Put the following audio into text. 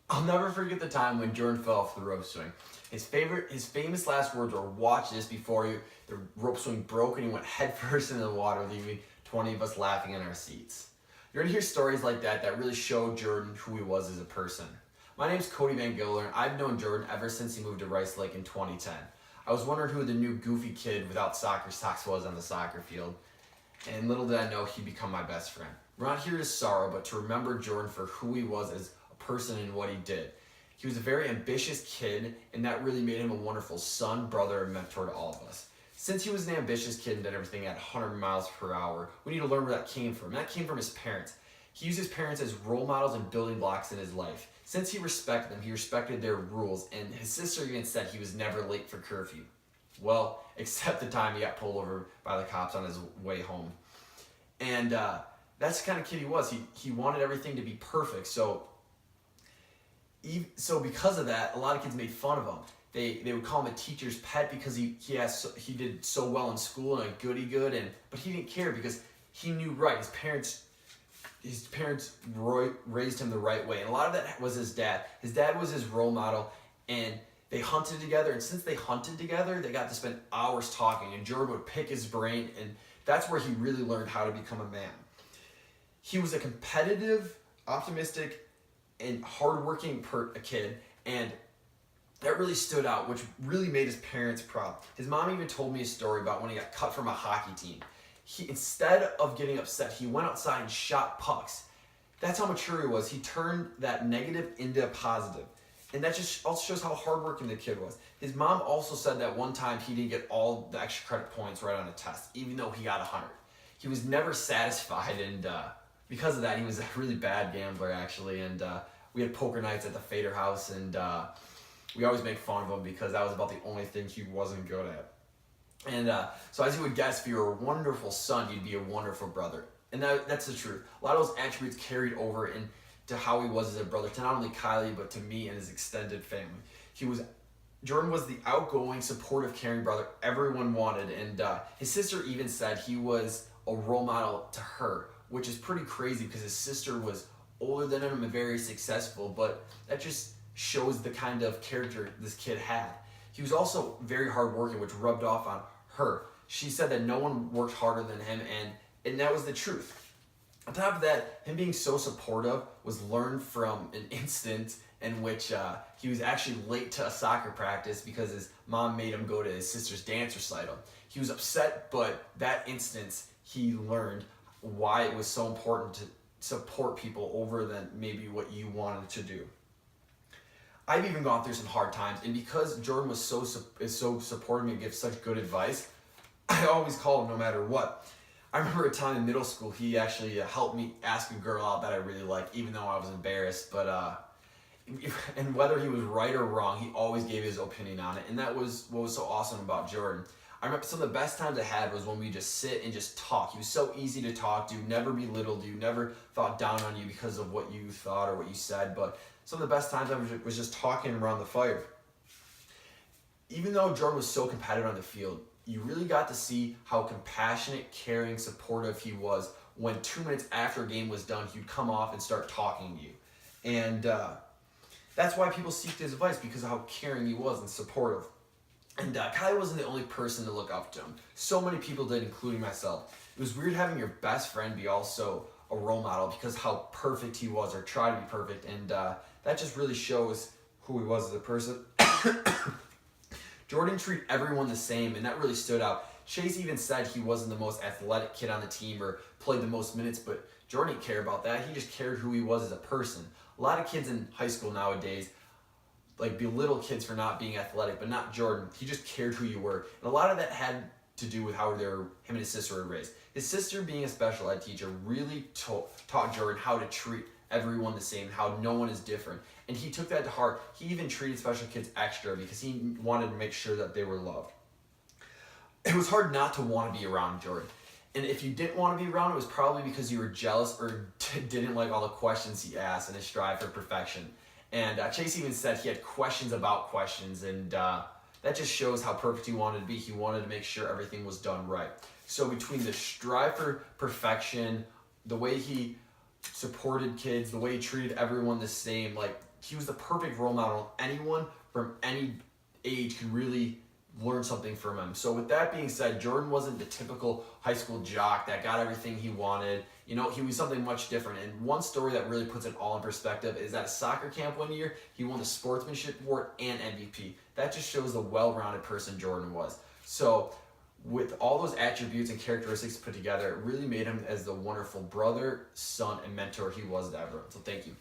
I'll never forget the time when Jordan fell off the rope swing. His famous last words were, "Watch this," before the rope swing broke and he went headfirst into the water, leaving 20 of us laughing in our seats. You're gonna hear stories like that really show Jordan who he was as a person. My name's Cody Van Giller, and I've known Jordan ever since he moved to Rice Lake in 2010. I was wondering who the new goofy kid without soccer socks was on the soccer field, and little did I know he'd become my best friend. We're not here to sorrow, but to remember Jordan for who he was as a person and what he did. He was a very ambitious kid, and that really made him a wonderful son, brother, and mentor to all of us. Since he was an ambitious kid and did everything at 100 miles per hour, we need to learn where that came from. And that came from his parents. He used his parents as role models and building blocks in his life. Since he respected them, he respected their rules, and his sister even said he was never late for curfew. Well, except the time he got pulled over by the cops on his way home. And that's the kind of kid he was. He wanted everything to be perfect. So because of that, a lot of kids made fun of him. They would call him a teacher's pet because he did so well in school and a goody good, but he didn't care because he knew right. His parents raised him the right way, and a lot of that was his dad. His dad was his role model, and they hunted together. And since they hunted together, they got to spend hours talking. And Jordan would pick his brain, and that's where he really learned how to become a man. He was a competitive, optimistic, and hardworking kid, and that really stood out, which really made his parents proud. His mom even told me a story about when he got cut from a hockey team. Instead of getting upset, he went outside and shot pucks. That's how mature he was. He turned that negative into a positive. And that just also shows how hardworking the kid was. His mom also said that one time he didn't get all the extra credit points right on a test, even though he got 100. He was never satisfied, and because of that, he was a really bad gambler, actually. And we had poker nights at the Fader house, and we always make fun of him because that was about the only thing he wasn't good at. And so as you would guess, if you were a wonderful son, you'd be a wonderful brother. And that's the truth. A lot of those attributes carried over into how he was as a brother, to not only Kylie, but to me and his extended family. Jordan was the outgoing, supportive, caring brother everyone wanted. And his sister even said he was a role model to her, which is pretty crazy because his sister was older than him and very successful, but that just shows the kind of character this kid had. He was also very hardworking, which rubbed off on her. She said that no one worked harder than him, and that was the truth. On top of that, him being so supportive was learned from an instance in which he was actually late to a soccer practice because his mom made him go to his sister's dance recital. He was upset, but that instance, he learned why it was so important to support people over than maybe what you wanted to do. I've even gone through some hard times, and because Jordan was so supportive and gives such good advice, I always call him no matter what. I remember a time in middle school, he actually helped me ask a girl out that I really liked, even though I was embarrassed. But and whether he was right or wrong, he always gave his opinion on it, and that was what was so awesome about Jordan. I remember some of the best times I had was when we just sit and just talk. He was so easy to talk to, never belittled you, never thought down on you because of what you thought or what you said, but some of the best times I was just talking around the fire. Even though Jordan was so competitive on the field, you really got to see how compassionate, caring, supportive he was when 2 minutes after a game was done, he'd come off and start talking to you. And that's why people seeked his advice, because of how caring he was and supportive. And Kylie wasn't the only person to look up to him. So many people did, including myself. It was weird having your best friend be also a role model because how perfect he was, or try to be perfect. And that just really shows who he was as a person. Jordan treated everyone the same, and that really stood out. Chase even said he wasn't the most athletic kid on the team or played the most minutes, but Jordan didn't care about that. He just cared who he was as a person. A lot of kids in high school nowadays belittle kids for not being athletic, but not Jordan. He just cared who you were. And a lot of that had to do with how him and his sister were raised. His sister, being a special ed teacher, really taught Jordan how to treat everyone the same, how no one is different. And he took that to heart. He even treated special kids extra because he wanted to make sure that they were loved. It was hard not to want to be around Jordan. And if you didn't want to be around, it was probably because you were jealous or didn't like all the questions he asked and his strive for perfection. And Chase even said he had questions about questions, and that just shows how perfect he wanted to be. He wanted to make sure everything was done right. So between the strive for perfection, the way he supported kids, the way he treated everyone the same, he was the perfect role model. Anyone from any age could really learn something from him. So with that being said, Jordan wasn't the typical high school jock that got everything he wanted. You know, he was something much different. And one story that really puts it all in perspective is at a soccer camp one year, he won the sportsmanship award and MVP. That just shows the well-rounded person Jordan was. So with all those attributes and characteristics put together, it really made him as the wonderful brother, son, and mentor he was to everyone. So thank you.